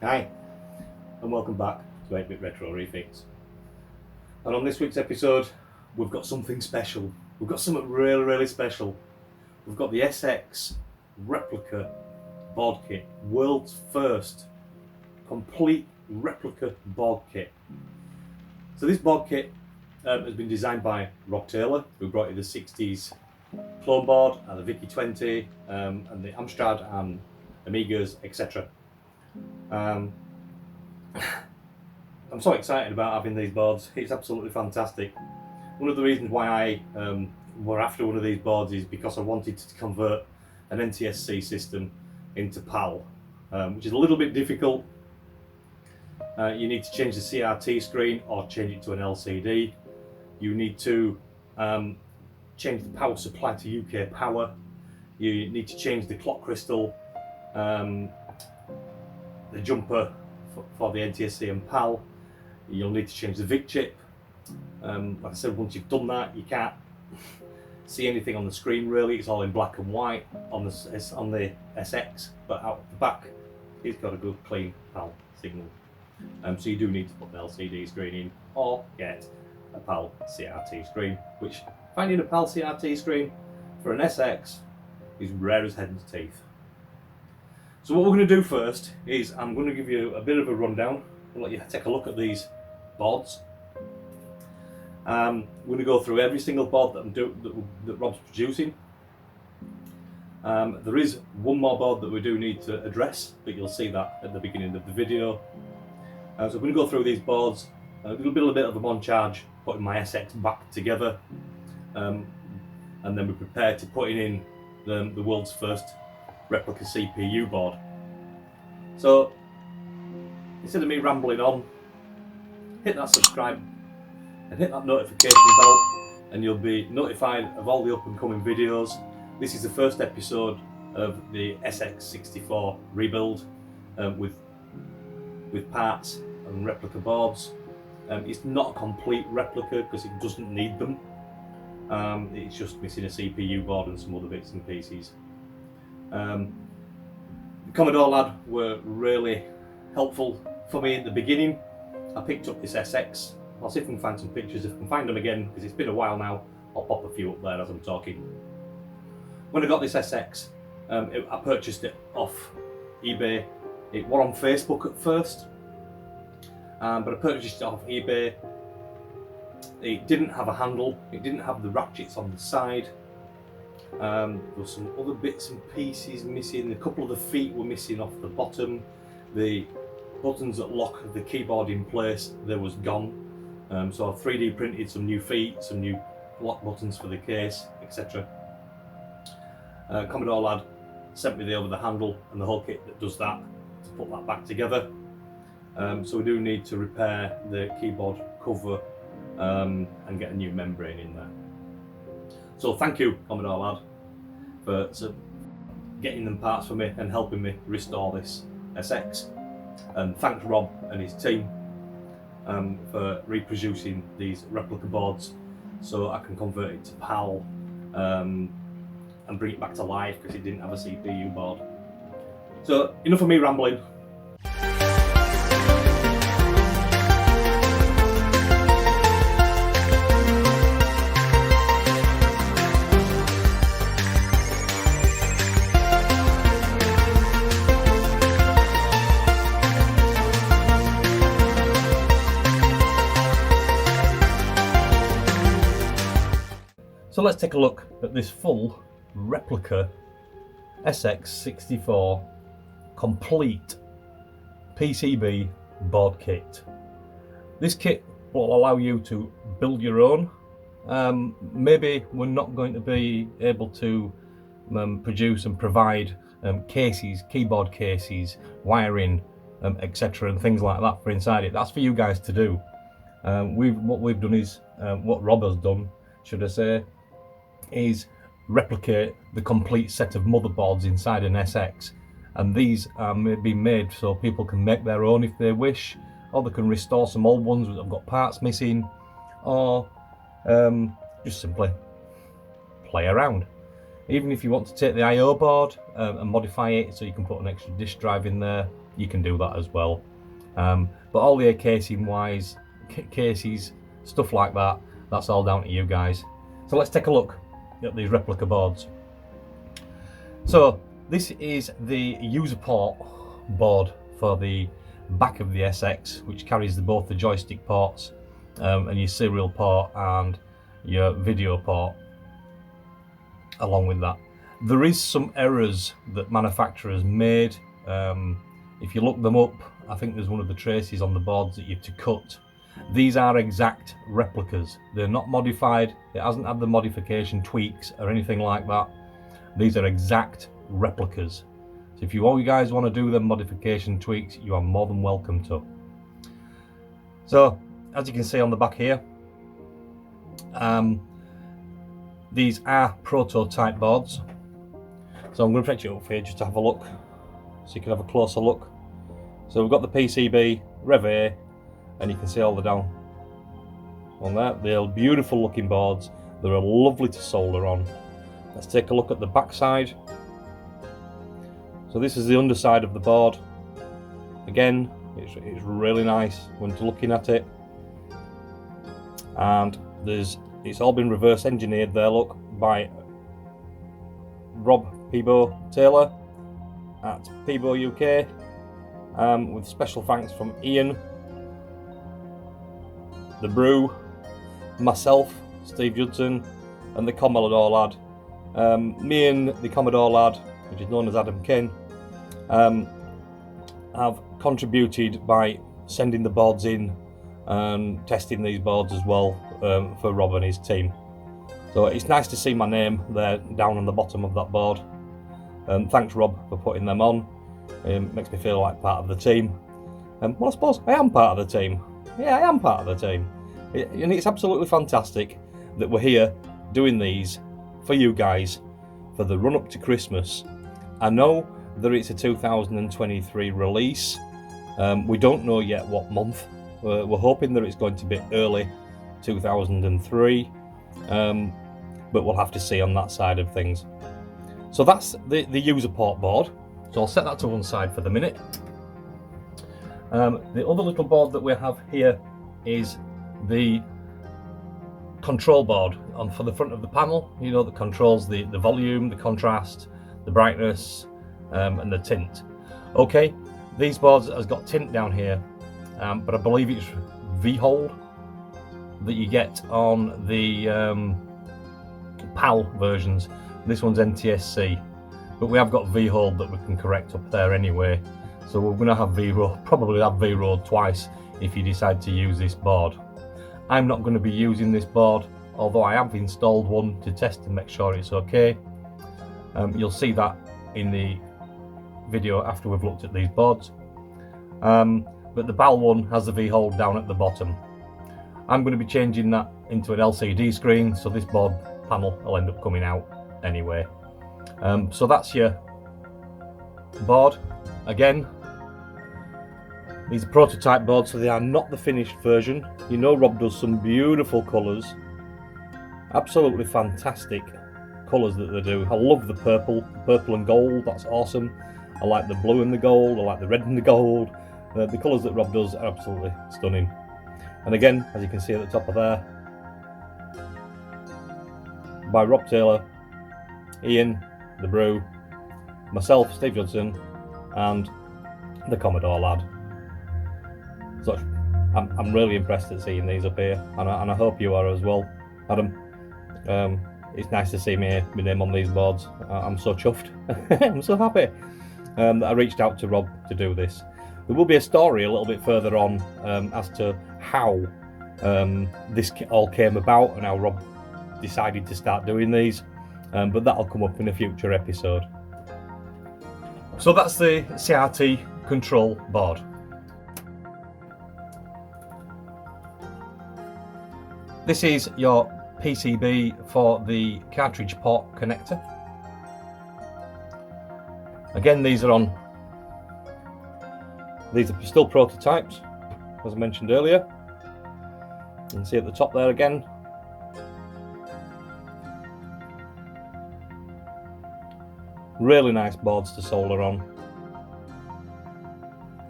Hi, and welcome back to 8-Bit Retro Refix. And on this week's episode, we've got something special. We've got something really special. We've got the SX Replica board kit, world's first complete replica board kit. So this board kit has been designed by Rob Taylor, who brought you the 60s clone board, and the Vicky 20, and the Amstrad and Amigas, etc. I'm so excited about having these boards. It's absolutely fantastic. One of the reasons why I were after one of these boards is because I wanted to convert an NTSC system into PAL, which is a little bit difficult. You need to change the CRT screen or change it to an LCD. You need to change the power supply to UK power. You need to change the clock crystal, the jumper for the NTSC and PAL. You'll need to change the VIC chip. Like I said, once you've done that, you can't see anything on the screen really. It's all in black and white on the SX, but out the back it's got a good clean PAL signal. So you do need to put an LCD screen in or get a PAL CRT screen, which finding a PAL CRT screen for an SX is rare as hen's teeth. So what we're going to do first is I'm going to give you a bit of a rundown and let you take a look at these boards. We're going to go through every single board that Rob's producing. There is one more board that we do need to address, but you'll see that at the beginning of the video. So I'm going to go through these boards, a little bit of a montage, putting my SX back together, and then we're prepared to putting in the world's first replica CPU board. So instead of me rambling on, hit that subscribe and hit that notification bell and you'll be notified of all the up and coming videos. This is the first episode of the SX64 rebuild with parts and replica boards. It's not a complete replica because it doesn't need them. It's just missing a CPU board and some other bits and pieces. The Commodore lad were really helpful for me at the beginning. I picked up this SX. I'll see if I can find some pictures. If I can find them again, because it's been a while now, I'll pop a few up there as I'm talking. When I got this SX, I purchased it off eBay. It was on Facebook at first, but I purchased it off eBay. It didn't have a handle, it didn't have the ratchets on the side. There were some other bits and pieces missing. A couple of the feet were missing off the bottom. The buttons that lock the keyboard in place, they was gone. So I 3D printed some new feet, some new lock buttons for the case, etc. Commodore lad sent me the handle and the whole kit that does that to put that back together. So we do need to repair the keyboard cover and get a new membrane in there. So thank you, Commodore lad, for getting them parts for me and helping me restore this SX. And thanks Rob and his team for reproducing these replica boards so I can convert it to PAL and bring it back to life because it didn't have a CPU board. So enough of me rambling. So let's take a look at this full replica SX64 complete PCB board kit. This kit will allow you to build your own. Maybe we're not going to be able to produce and provide cases, keyboard cases, wiring, etc. and things like that for inside it. That's for you guys to do. What we've done is, what Rob has done, should I say, is replicate the complete set of motherboards inside an SX, and these are being made so people can make their own if they wish, or they can restore some old ones that have got parts missing, or just simply play around. Even if you want to take the I/O board and modify it so you can put an extra disk drive in there, you can do that as well. But all the casing wise, cases, stuff like that, that's all down to you guys. So let's take a look at these replica boards. So this is the user port board for the back of the SX, which carries both the joystick ports and your serial port and your video port along with that. There is some errors that manufacturers made. If you look them up, I think there's one of the traces on the boards that you have to cut. These are exact replicas. They're not modified. It hasn't had the modification tweaks or anything like that. These are exact replicas. So if you guys want to do the modification tweaks, you are more than welcome to. So as you can see on the back here, these are prototype boards. So I'm going to fetch it up for you just to have a look, so you can have a closer look. So we've got the PCB, Rev A, and you can see all the down on that. They're beautiful looking boards. They're lovely to solder on. Let's take a look at the back side. So this is the underside of the board. Again, it's really nice when looking at it. And it's all been reverse engineered there, look, by Rob Taylor at Peebo UK, with special thanks from Ian, the Brew, myself, Steve Judson, and the Commodore lad. Me and the Commodore lad, which is known as Adam Kane, have contributed by sending the boards in and testing these boards as well for Rob and his team. So it's nice to see my name there down on the bottom of that board. Thanks Rob for putting them on. Makes me feel like part of the team. Well, I suppose I am part of the team. Yeah, I am part of the team. And it's absolutely fantastic that we're here doing these for you guys for the run up to Christmas. I know that it's a 2023 release. We don't know yet what month. We're hoping that it's going to be early 2003, but we'll have to see on that side of things. So that's the user port board. So I'll set that to one side for the minute. The other little board that we have here is the control board for the front of the panel, you know, that controls the volume, the contrast, the brightness, and the tint. Okay, these boards has got tint down here, but I believe it's V-hold that you get on the PAL versions. This one's NTSC, but we have got V-hold that we can correct up there anyway. So we're going to have V-road, probably have V-road twice if you decide to use this board. I'm not going to be using this board, although I have installed one to test and make sure it's okay. You'll see that in the video after we've looked at these boards. But the BAL one has the V-hold down at the bottom. I'm going to be changing that into an LCD screen, so this board panel will end up coming out anyway. So that's your board. Again, these are prototype boards, so they are not the finished version. You know, Rob does some beautiful colours, absolutely fantastic colours that they do. I love the purple and gold, that's awesome. I like the blue and the gold, I like the red and the gold. The colours that Rob does are absolutely stunning. And again, as you can see at the top of there, by Rob Taylor, Ian, the Brew, myself, Steve Judson, and the Commodore lad. So I'm really impressed at seeing these up here, and I hope you are as well, Adam. It's nice to see my name on these boards. I'm so chuffed. I'm so happy that I reached out to Rob to do this. There will be a story a little bit further on as to how this all came about and how Rob decided to start doing these, but that'll come up in a future episode. So that's the CRT control board. This is your PCB for the cartridge port connector. Again, these are still prototypes, as I mentioned earlier. You can see at the top there again. Really nice boards to solder on.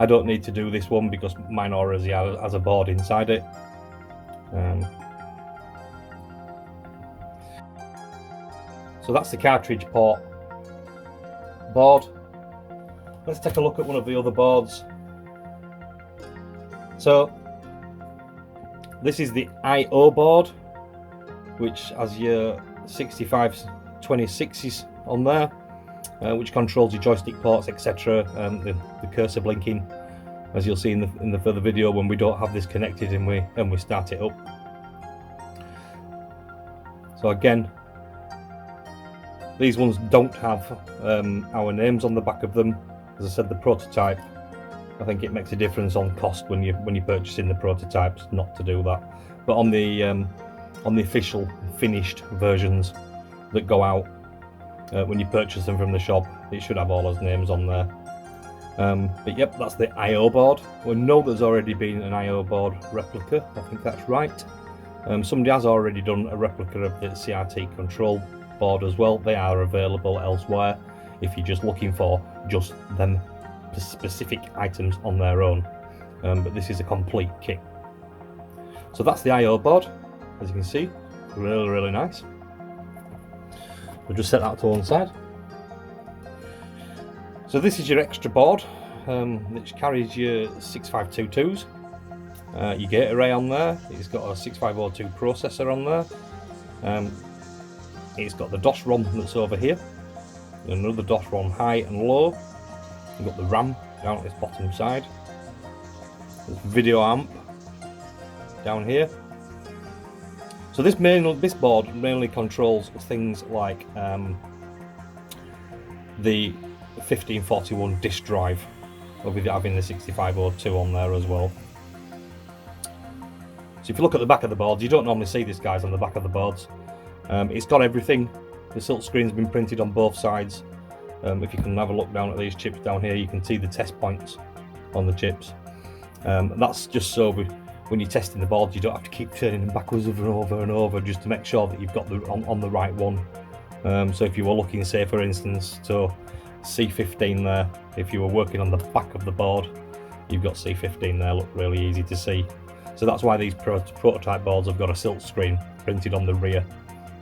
I don't need to do this one because mine already has a board inside it. So that's the cartridge port board. Let's take a look at one of the other boards. So this is the I/O board, which has your 6526s on there, which controls your joystick ports, etc. The cursor blinking, as you'll see in the further video when we don't have this connected and we start it up. So again, these ones don't have our names on the back of them. As I said, the prototype, I think it makes a difference on cost when you're purchasing the prototypes not to do that. But on the official finished versions that go out when you purchase them from the shop, it should have all those names on there. But yep, that's the I/O board. We know there's already been an I/O board replica, I think that's right. Somebody has already done a replica of the CRT control board as well. They are available elsewhere if you're just looking for just them specific items on their own. But this is a complete kit. So that's the I/O board, as you can see, really nice. We'll just set that to one side. So this is your extra board, which carries your 6522s, your gate array on there. It's got a 6502 processor on there. It's got the DOS ROM that's over here, another DOS ROM high and low. You've got the RAM down at this bottom side. There's video amp down here. So this board mainly controls things like the 1541 disk drive, with having the 6502 on there as well. So if you look at the back of the boards, you don't normally see this, guys, on the back of the boards. It's got everything. The silk screen's been printed on both sides. If you can have a look down at these chips down here, you can see the test points on the chips. That's just so when you're testing the boards, you don't have to keep turning them backwards over and over just to make sure that you've got on the right one. So if you were looking, say for instance, to C15 there, if you were working on the back of the board, you've got C15 there, look really easy to see. So that's why these prototype boards have got a silk screen printed on the rear,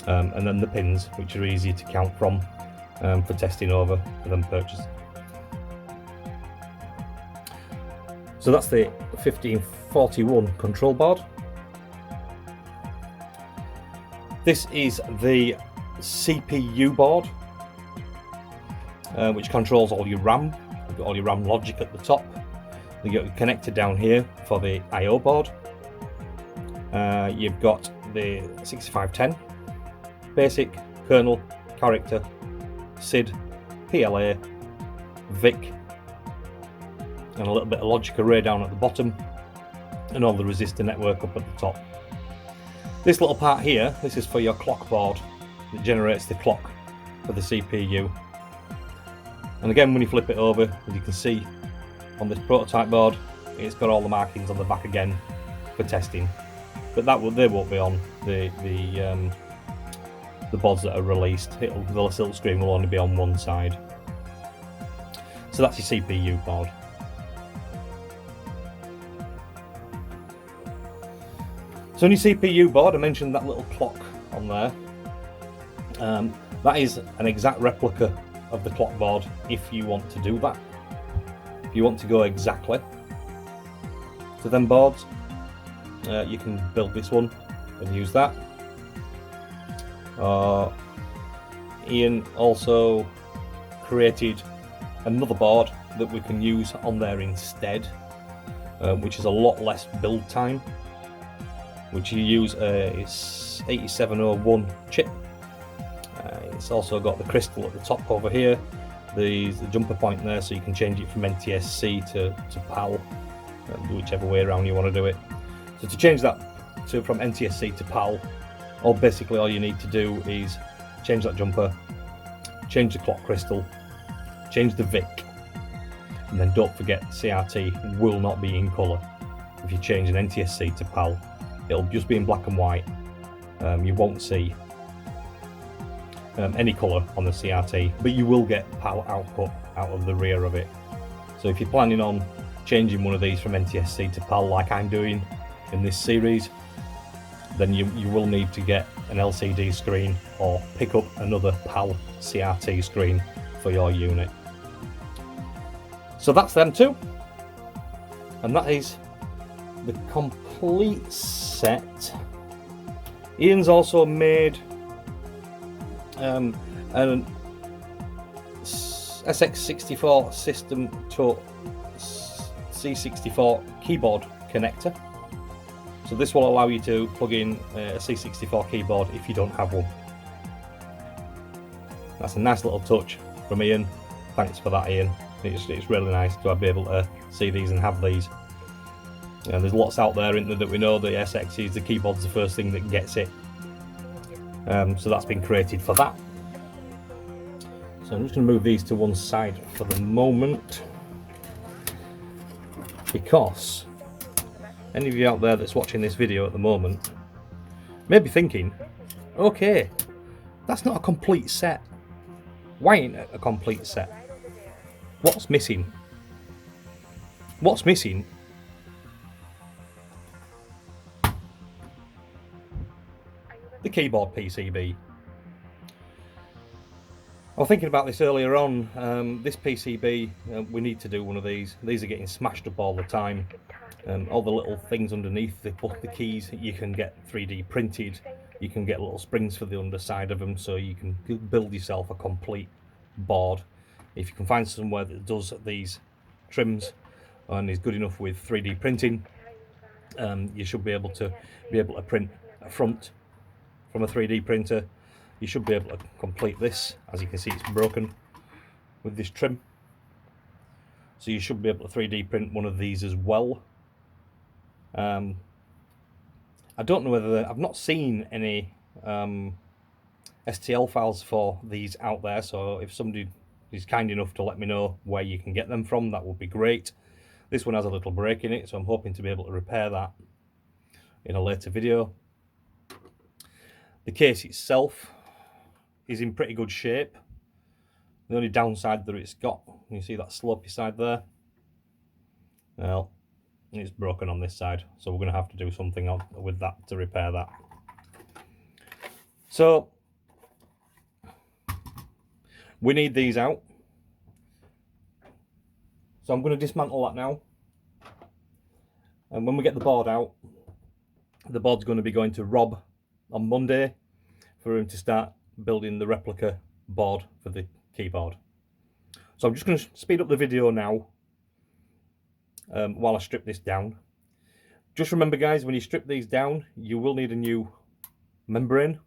and then the pins, which are easy to count from for testing over for them purchase. So that's the 1541 control board. This is the CPU board, which controls all your RAM. You've got all your RAM logic at the top. You've got connected down here for the I/O board. You've got the 6510 basic, kernel, character, SID, PLA, VIC, and a little bit of logic array down at the bottom, and all the resistor network up at the top. This little part here, this is for your clock board that generates the clock for the CPU. And again, when you flip it over, as you can see on this prototype board, it's got all the markings on the back again for testing. But they won't be on the boards that are released. The silk screen will only be on one side. So that's your CPU board. So on your CPU board, I mentioned that little clock on there. That is an exact replica of the clock board if you want to do that. If you want to go exactly to them boards, you can build this one and use that. Ian also created another board that we can use on there instead, which is a lot less build time, which you use a 8701 chip. It's also got the crystal at the top over here. There's the jumper point there, so you can change it from NTSC to PAL, whichever way around you want to do it. So to change that from NTSC to PAL, basically all you need to do is change that jumper, change the clock crystal, change the VIC, and then don't forget CRT will not be in colour. If you change an NTSC to PAL, it'll just be in black and white. You won't see any colour on the CRT, but you will get PAL output out of the rear of it. So if you're planning on changing one of these from NTSC to PAL like I'm doing in this series, then you will need to get an LCD screen or pick up another PAL CRT screen for your unit. So that's them two, and that is the complete set. Ian's also made an SX64 system to C64 keyboard connector. So this will allow you to plug in a C64 keyboard if you don't have one. That's a nice little touch from Ian. Thanks for that, Ian. It's really nice to be able to see these and have these. And there's lots out there, isn't there, that we know the SXs, the keyboard's the first thing that gets it. So that's been created for that. So I'm just going to move these to one side for the moment, because any of you out there that's watching this video at the moment may be thinking, okay, that's not a complete set. Why ain't it a complete set? What's missing? What's missing? The keyboard PCB. I was thinking about this earlier on. This PCB, we need to do one of these. These are getting smashed up all the time. All the little things underneath, they put the keys, you can get 3D printed. You can get little springs for the underside of them, so you can build yourself a complete board. If you can find somewhere that does these trims and is good enough with 3D printing, you should be able to print a front from a 3D printer. You should be able to complete this. As you can see, it's broken with this trim, so you should be able to 3D print one of these as well. I don't know whether I've not seen any STL files for these out there, so if somebody is kind enough to let me know where you can get them from, that would be great. This one has a little break in it, so I'm hoping to be able to repair that in a later video. The case itself is in pretty good shape. The only downside that it's got, you see that slopey side there? Well, it's broken on this side, so we're going to have to do something with that to repair that. So we need these out. So I'm going to dismantle that now. And when we get the board out, the board's going to be going to Rob on Monday for him to start building the replica board for the keyboard. So I'm just going to speed up the video now while I strip this down. Just remember, guys, when you strip these down, you will need a new membrane.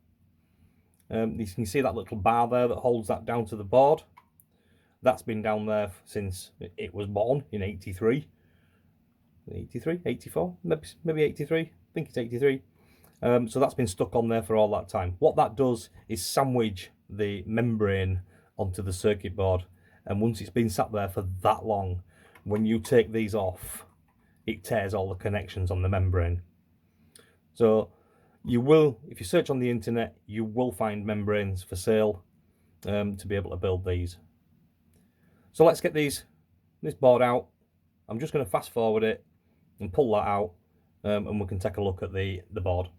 You can see that little bar there that holds that down to the board. That's been down there since it was born in 83. 83, 84, maybe 83. I think it's 83. So that's been stuck on there for all that time. What that does is sandwich the membrane onto the circuit board, and once it's been sat there for that long, when you take these off, it tears all the connections on the membrane. So you will, if you search on the internet, you will find membranes for sale to be able to build these. So let's get this board out. I'm just going to fast forward it and pull that out, and we can take a look at the board.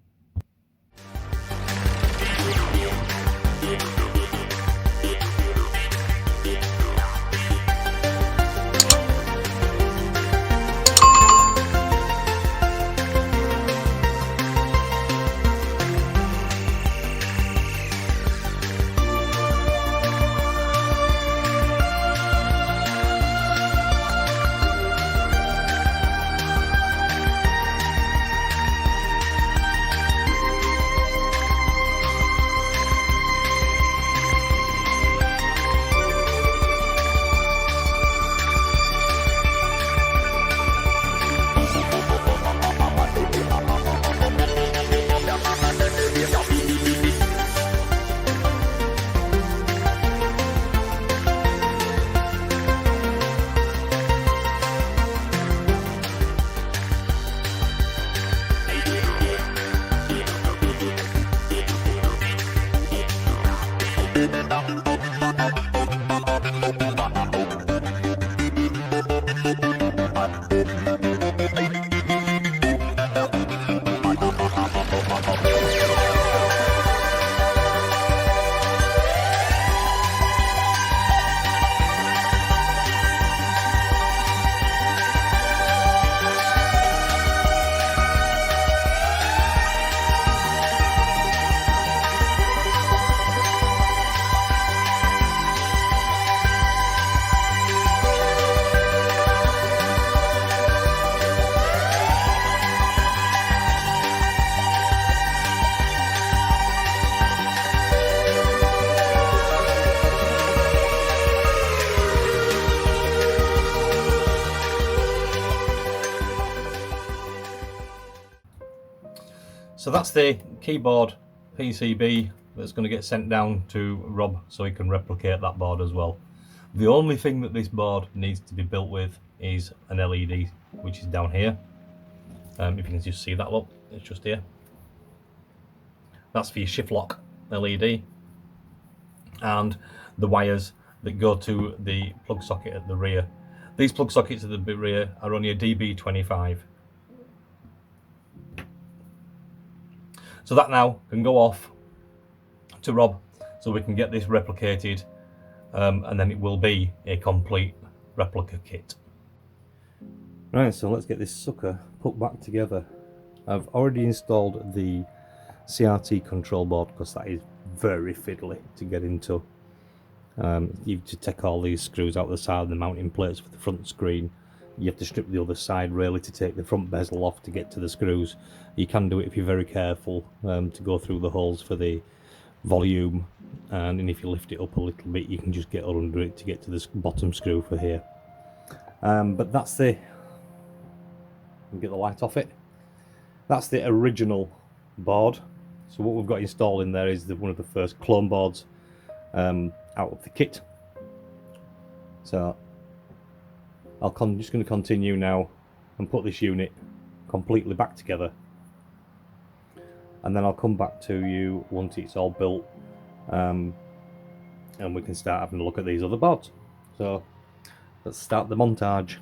So that's the keyboard PCB that's going to get sent down to Rob so he can replicate that board as well. The only thing that this board needs to be built with is an LED, which is down here. If you can just see that, look, it's just here. That's for your shift lock LED, and the wires that go to the plug socket at the rear. These plug sockets at the rear are only a DB25. So that now can go off to Rob so we can get this replicated, and then it will be a complete replica kit. Right, so let's get this sucker put back together. I've already installed the CRT control board because that is very fiddly to get into. You have to take all these screws out the side of the mounting plates for the front screen. You have to strip the other side really to take the front bezel off to get to the screws. You can do it if you're very careful to go through the holes for the volume, and if you lift it up a little bit you can just get under it to get to this bottom screw for here. But that's the, get the light off it, that's the original board. So what we've got installed in there is one of the first clone boards out of the kit. So I'm just going to continue now and put this unit completely back together, and then I'll come back to you once it's all built, and we can start having a look at these other boards. So let's start the montage.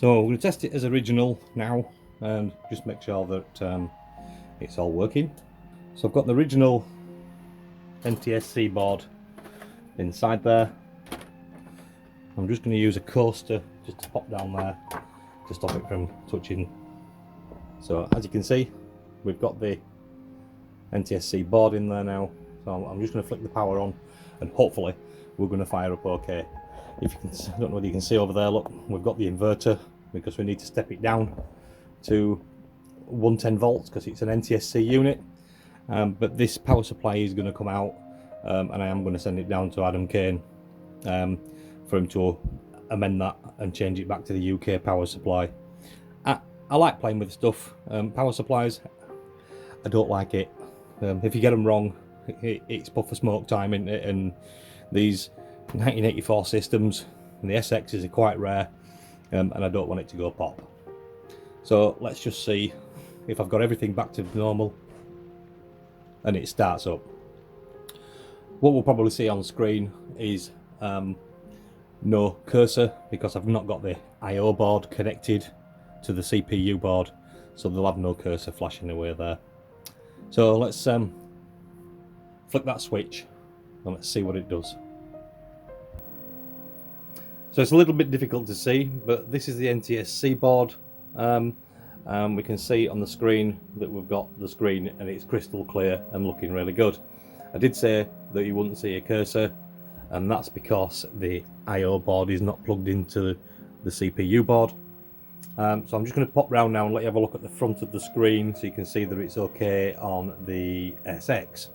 So we're going to test it as original now and just make sure that it's all working. So I've got the original NTSC board inside there. I'm just going to use a coaster just to pop down there to stop it from touching. So as you can see, we've got the NTSC board in there now. So I'm just going to flick the power on and hopefully we're going to fire up okay. If you can, I don't know whether you can see over there, look, we've got the inverter because we need to step it down to 110 volts because it's an NTSC unit. But this power supply is going to come out and I am going to send it down to Adam Kane for him to amend that and change it back to the UK power supply. I like playing with stuff. Power supplies, I don't like it. If you get them wrong, it's puff for smoke time, and these 1984 systems and the SXs are quite rare, and I don't want it to go pop. So let's just see if I've got everything back to normal and it starts up. What we'll probably see on screen is no cursor because I've not got the I/O board connected to the CPU board, so they'll have no cursor flashing away there. So let's flick that switch and let's see what it does. So it's a little bit difficult to see, but this is the NTSC board. We can see on the screen that we've got the screen and it's crystal clear and looking really good. I did say that you wouldn't see a cursor, and that's because the I/O board is not plugged into the CPU board. So I'm just going to pop round now and let you have a look at the front of the screen so you can see that it's okay on the SX.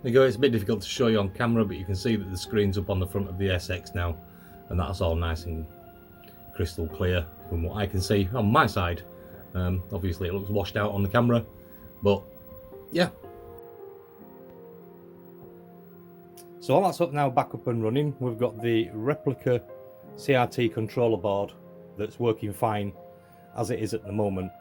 There you go, it's a bit difficult to show you on camera, but you can see that the screen's up on the front of the SX now, and that's all nice and crystal clear from what I can see on my side. Obviously it looks washed out on the camera, but yeah. So all that's up now, back up and running. We've got the Replica CRT controller board that's working fine as it is at the moment.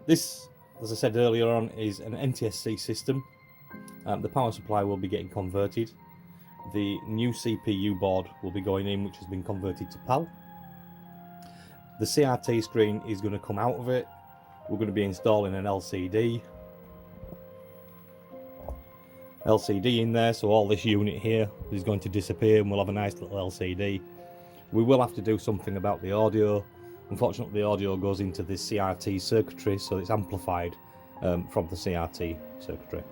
This, as I said earlier on, is an NTSC system. The power supply will be getting converted. The new CPU board will be going in, which has been converted to PAL. The CRT screen is going to come out of it. We're going to be installing an LCD in there, so all this unit here is going to disappear and we'll have a nice little LCD. We will have to do something about the audio. Unfortunately, the audio goes into this CRT circuitry, so it's amplified from the CRT circuitry.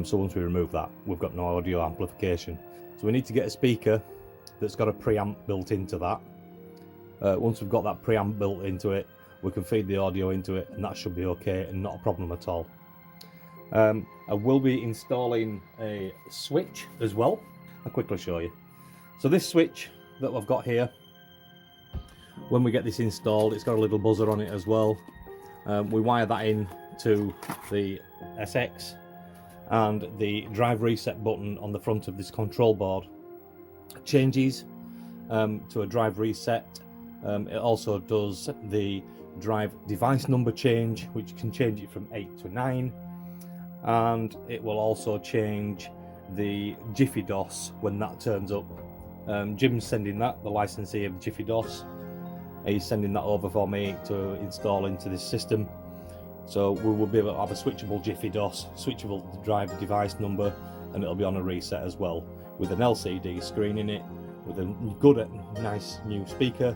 So once we remove that, we've got no audio amplification. So we need to get a speaker that's got a preamp built into that. Once we've got that preamp built into it, we can feed the audio into it, and that should be okay and not a problem at all. I will be installing a switch as well. I'll quickly show you. So this switch that I've got here, when we get this installed, it's got a little buzzer on it as well. We wire that in to the SX, and the drive reset button on the front of this control board changes to a drive reset. It also does the drive device number change, which can change it from 8 to 9. And it will also change the Jiffydos when that turns up. Jim's sending that, the licensee of Jiffydos. He's sending that over for me to install into this system. So we will be able to have a switchable Jiffydos, switchable drive device number, and it'll be on a reset as well, with an LCD screen in it, with a good, nice new speaker,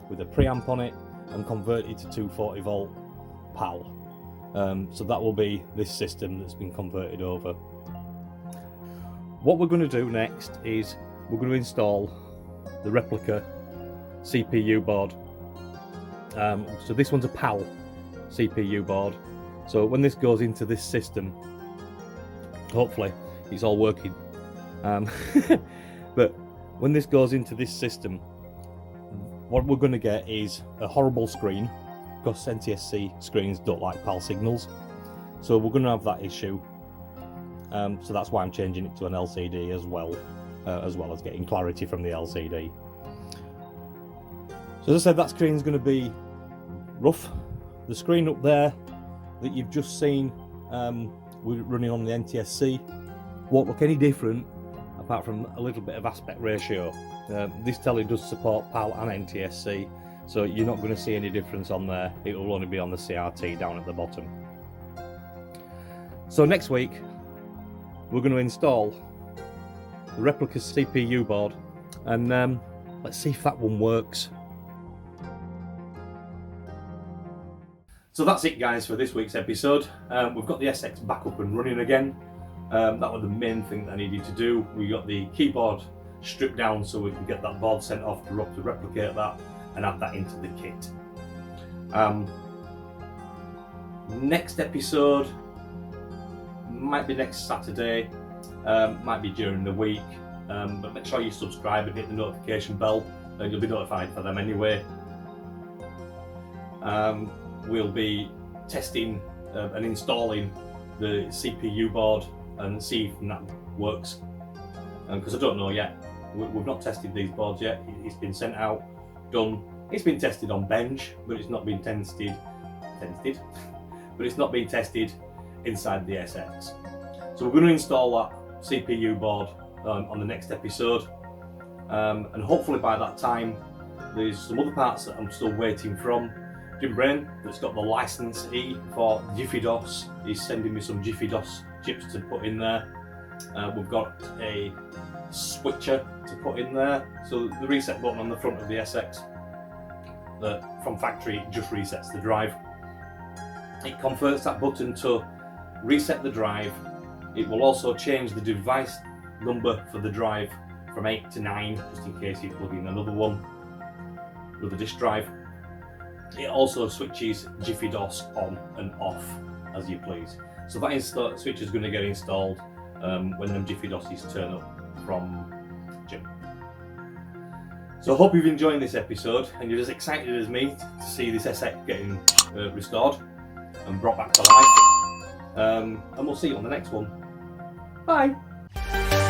with a preamp on it, and converted to 240 volt PAL. So that will be this system that's been converted over. What we're going to do next is we're going to install the Replica CPU board. So this one's a PAL CPU board. So when this goes into this system, hopefully it's all working. But when this goes into this system, what we're going to get is a horrible screen, because NTSC screens don't like PAL signals, so we're going to have that issue. So that's why I'm changing it to an LCD as well as getting clarity from the LCD. So as I said, that screen's going to be rough. The screen up there that you've just seen, we're running on the NTSC, won't look any different apart from a little bit of aspect ratio. This telly does support PAL and NTSC, so you're not going to see any difference on there. It will only be on the CRT down at the bottom. So next week we're going to install the Replica CPU board, and let's see if that one works. So that's it, guys, for this week's episode. We've got the SX back up and running again. That was the main thing that I needed to do. We got the keyboard stripped down so we can get that board sent off to Rob to replicate that and add that into the kit. Next episode might be next Saturday, might be during the week, but make sure you subscribe and hit the notification bell, and you'll be notified for them anyway. We'll be testing and installing the CPU board and see if that works, because I don't know yet. We've not tested these boards yet. It's been sent out, done. It's been tested on bench, but it's not been tested, but it's not been tested inside the SX. So we're going to install that CPU board on the next episode, and hopefully by that time there's some other parts that I'm still waiting from. Jim Brain, that's got the license E for Jiffydos, is sending me some Jiffydos chips to put in there. We've got a switcher to put in there, so the reset button on the front of the SX, from factory, it just resets the drive. It converts that button to reset the drive. It will also change the device number for the drive from 8 to 9, just in case you plug in another one with a disk drive. It also switches Jiffydos on and off as you please. So that switch is going to get installed when them Jiffydoses turn up from Jim. So I hope you've enjoyed this episode and you're as excited as me to see this SX getting restored and brought back to life. And we'll see you on the next one. Bye!